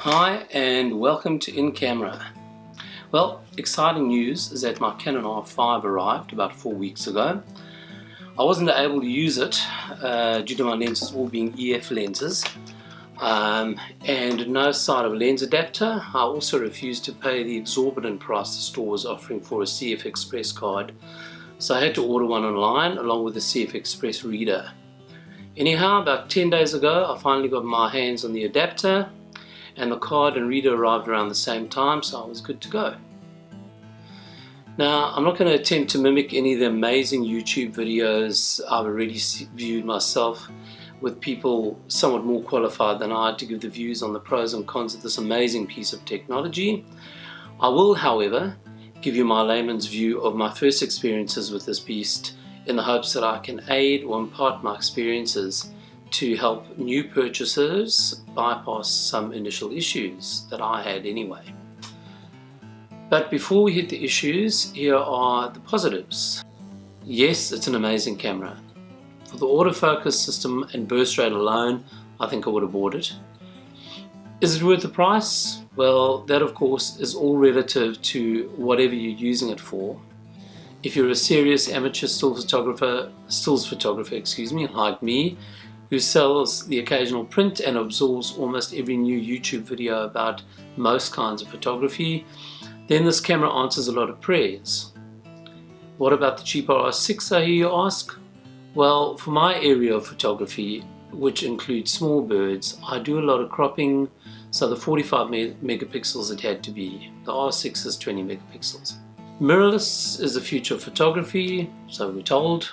Hi and welcome to In Camera. Well, exciting news is that my Canon R5 arrived about 4 weeks ago. I wasn't able to use it due to my lenses all being EF lenses and no side of lens adapter. I also refused to pay the exorbitant price the store was offering for a CF Express card, so I had to order one online along with the CF Express reader. Anyhow, about 10 days ago I finally got my hands on the adapter, and the card and reader arrived around the same time, so I was good to go. Now, I'm not going to attempt to mimic any of the amazing YouTube videos I've already viewed myself with people somewhat more qualified than I to give the views on the pros and cons of this amazing piece of technology. I will, however, give you my layman's view of my first experiences with this beast in the hopes that I can aid or impart my experiences to help new purchasers bypass some initial issues that I had anyway. But before we hit the issues, here are the positives. Yes, it's an amazing camera. For the autofocus system and burst rate alone, I think I would have bought it. Is it worth the price? Well, that of course is all relative to whatever you're using it for. If you're a serious amateur stills photographer, like me, who sells the occasional print and absorbs almost every new YouTube video about most kinds of photography, then this camera answers a lot of prayers. What about the cheaper R6, I hear you ask? Well, for my area of photography, which includes small birds, I do a lot of cropping, so the 45 megapixels it had to be. The R6 is 20 megapixels. Mirrorless is the future of photography, so we're told.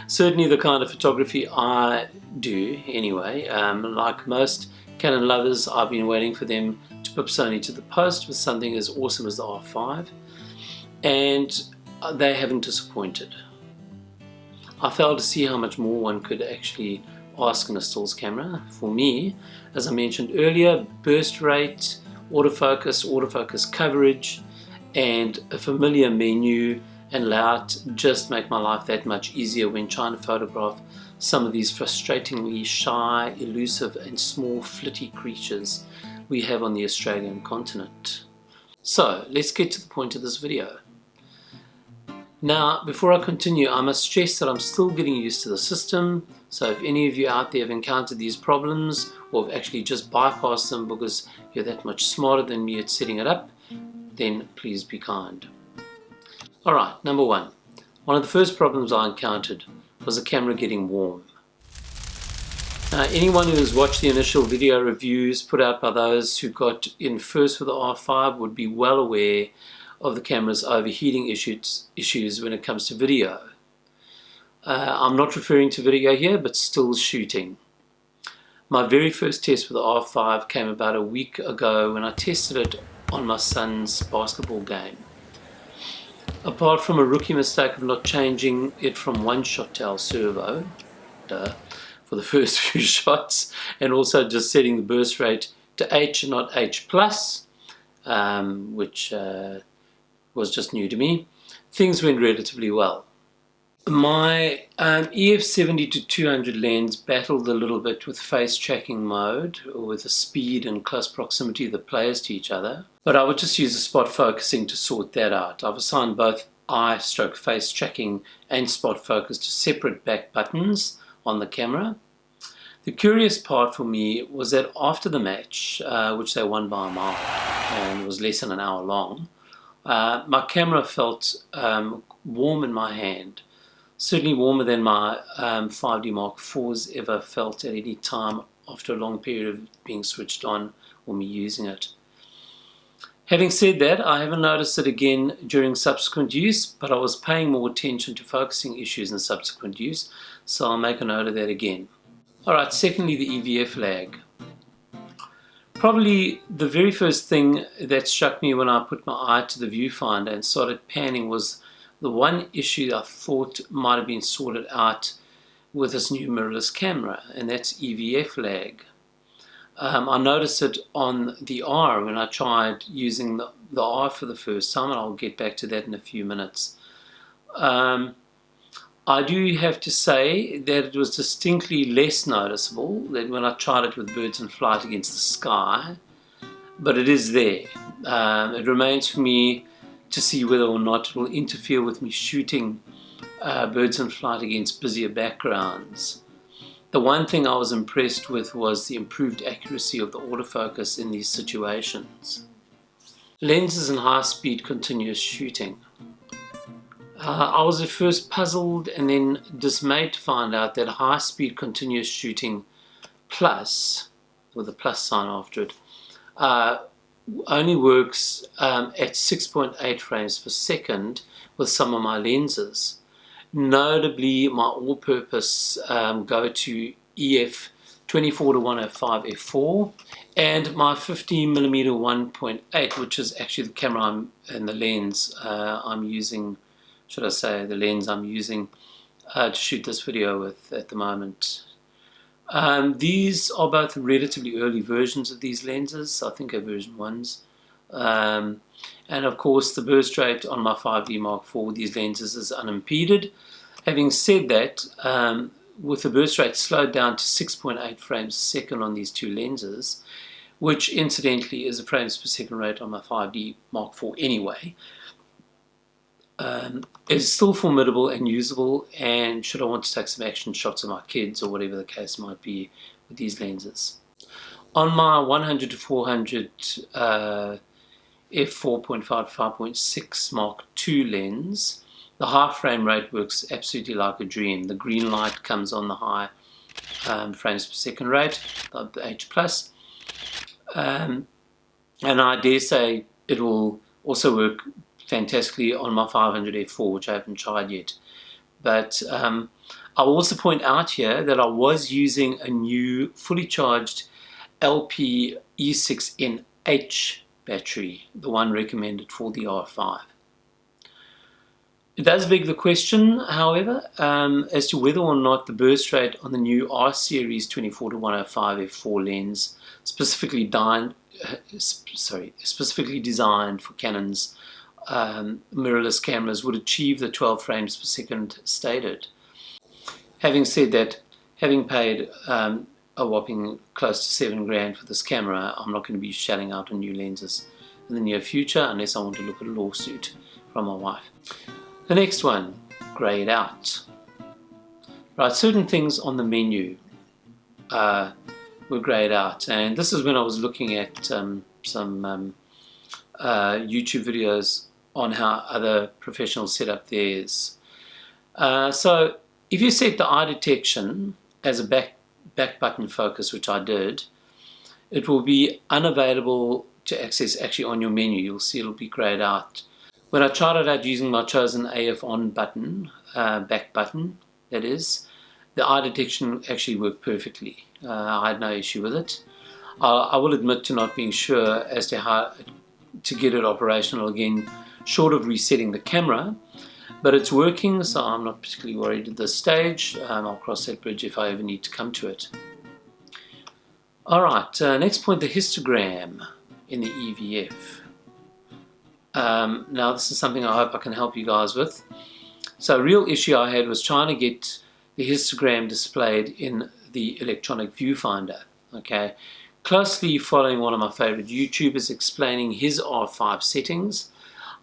Certainly the kind of photography I do anyway. Like most Canon lovers, I've been waiting for them to put Sony to the post with something as awesome as the R5, and they haven't disappointed. I failed to see how much more one could actually ask in a stills camera. For me, as I mentioned earlier, burst rate, autofocus coverage, and a familiar menu and layout just make my life that much easier when trying to photograph some of these frustratingly shy, elusive and small flitty creatures we have on the Australian continent. So let's get to the point of this video. Now, before I continue, I must stress that I'm still getting used to the system, so if any of you out there have encountered these problems or have actually just bypassed them because you're that much smarter than me at setting it up, then please be kind. Alright, number one. One of the first problems I encountered was the camera getting warm. Now, anyone who has watched the initial video reviews put out by those who got in first with the R5 would be well aware of the camera's overheating issues when it comes to video. I'm not referring to video here, but still shooting. My very first test with the R5 came about a week ago when I tested it on my son's basketball game. Apart from a rookie mistake of not changing it from one shot tail servo for the first few shots, and also just setting the burst rate to H and not H+, which was just new to me, things went relatively well. My EF 70-200 lens battled a little bit with face tracking mode, or with the speed and close proximity of the players to each other, but I would just use the spot focusing to sort that out. I've assigned both eye/face tracking and spot focus to separate back buttons on the camera. The curious part for me was that after the match, which they won by a mile and was less than an hour long, my camera felt warm in my hand. Certainly warmer than my 5D Mark IVs ever felt at any time after a long period of being switched on or me using it. Having said that, I haven't noticed it again during subsequent use, but I was paying more attention to focusing issues in subsequent use, so I'll make a note of that again. Alright, secondly, the EVF lag. Probably the very first thing that struck me when I put my eye to the viewfinder and started panning was the one issue I thought might have been sorted out with this new mirrorless camera, and that's EVF lag. I noticed it on the R when I tried using the R for the first time, and I'll get back to that in a few minutes. I do have to say that it was distinctly less noticeable than when I tried it with birds in flight against the sky. but it is there. It remains for me to see whether or not it will interfere with me shooting birds in flight against busier backgrounds. The one thing I was impressed with was the improved accuracy of the autofocus in these situations. Lenses and high-speed continuous shooting. I was at first puzzled and then dismayed to find out that high-speed continuous shooting plus, with a plus sign after it, only works at 6.8 frames per second with some of my lenses. Notably, my all-purpose go-to EF 24-105 f4 and my 15mm 1.8, which is actually the camera and the lens I'm using, should I say, the lens I'm using to shoot this video with at the moment. These are both relatively early versions of these lenses. I think they're version 1s. And of course the burst rate on my 5D Mark IV with these lenses is unimpeded. Having said that, with the burst rate slowed down to 6.8 frames a second on these two lenses, which incidentally is a frames per second rate on my 5D Mark IV anyway, is still formidable and usable, and should I want to take some action shots of my kids or whatever the case might be with these lenses. On my 100 to 400 f4.5 to 5.6 Mark II lens, the high frame rate works absolutely like a dream. The green light comes on the high frames per second rate, the H+, and I dare say it will also work fantastically on my 500 f4, which I haven't tried yet. But I'll also point out here that I was using a new fully charged LP E6NH battery, the one recommended for the R5. It does beg the question, however, as to whether or not the burst rate on the new R series 24-105 f4 lens, specifically designed for Canon's mirrorless cameras, would achieve the 12 frames per second stated. Having said that, having paid a whopping close to $7 for this camera, I'm not going to be shelling out on new lenses in the near future unless I want to look at a lawsuit from my wife. The next one, grayed out. Right, certain things on the menu were grayed out, and this is when I was looking at some YouTube videos on how other professionals set up theirs. So if you set the eye detection as a back button focus, which I did, it will be unavailable to access actually on your menu. You'll see it'll be grayed out. When I tried it out using my chosen AF on button, back button, that is, the eye detection actually worked perfectly. I had no issue with it. I will admit to not being sure as to how to get it operational again, short of resetting the camera, but it's working, so I'm not particularly worried at this stage. I'll cross that bridge if I ever need to come to it. Alright, next point, the histogram in the EVF. Now this is something I hope I can help you guys with. So a real issue I had was trying to get the histogram displayed in the electronic viewfinder. Okay, closely following one of my favorite YouTubers explaining his R5 settings,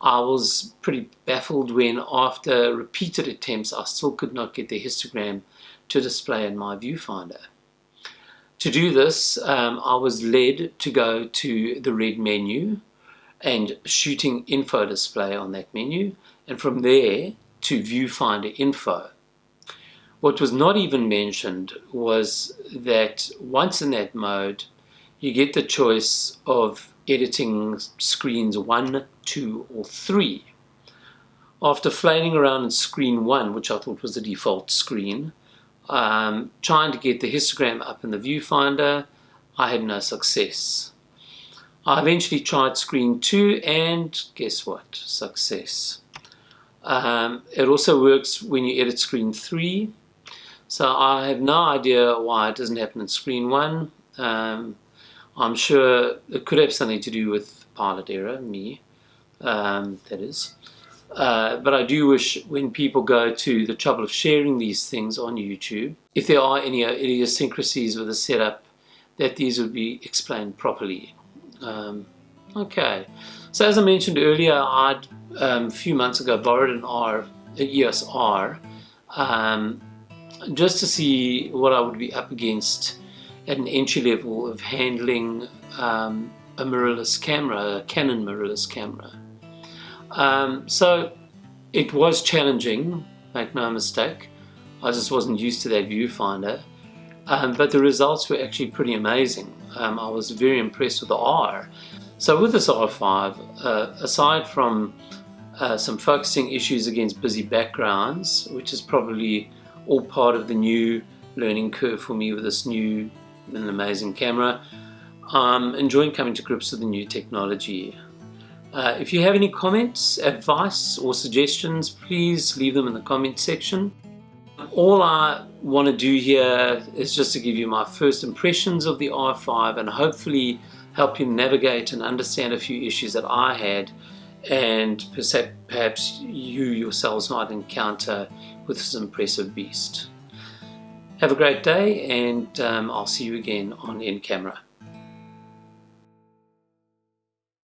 I was pretty baffled when after repeated attempts I still could not get the histogram to display in my viewfinder. To do this, I was led to go to the red menu and shooting info display on that menu, and from there to viewfinder info. What was not even mentioned was that once in that mode you get the choice of editing screens 1, 2 or 3. After flailing around in screen 1, which I thought was the default screen, trying to get the histogram up in the viewfinder, I had no success. I eventually tried screen 2 and guess what? Success. It also works when you edit screen 3. So I have no idea why it doesn't happen in screen 1. I'm sure it could have something to do with pilot error, me, that is. But I do wish when people go to the trouble of sharing these things on YouTube, if there are any idiosyncrasies with the setup, that these would be explained properly. Okay, so as I mentioned earlier, I'd a few months ago borrowed an EOS R, just to see what I would be up against at an entry level of handling a mirrorless camera, a Canon mirrorless camera. So it was challenging, make no mistake. I just wasn't used to that viewfinder, but the results were actually pretty amazing. I was very impressed with the R. So with this R5, aside from some focusing issues against busy backgrounds, which is probably all part of the new learning curve for me with this new and amazing camera, I'm enjoying coming to grips with the new technology. If you have any comments, advice or suggestions, please leave them in the comment section. All I want to do here is just to give you my first impressions of the R5 and hopefully help you navigate and understand a few issues that I had and perhaps you yourselves might encounter with this impressive beast. Have a great day, and I'll see you again on In Camera.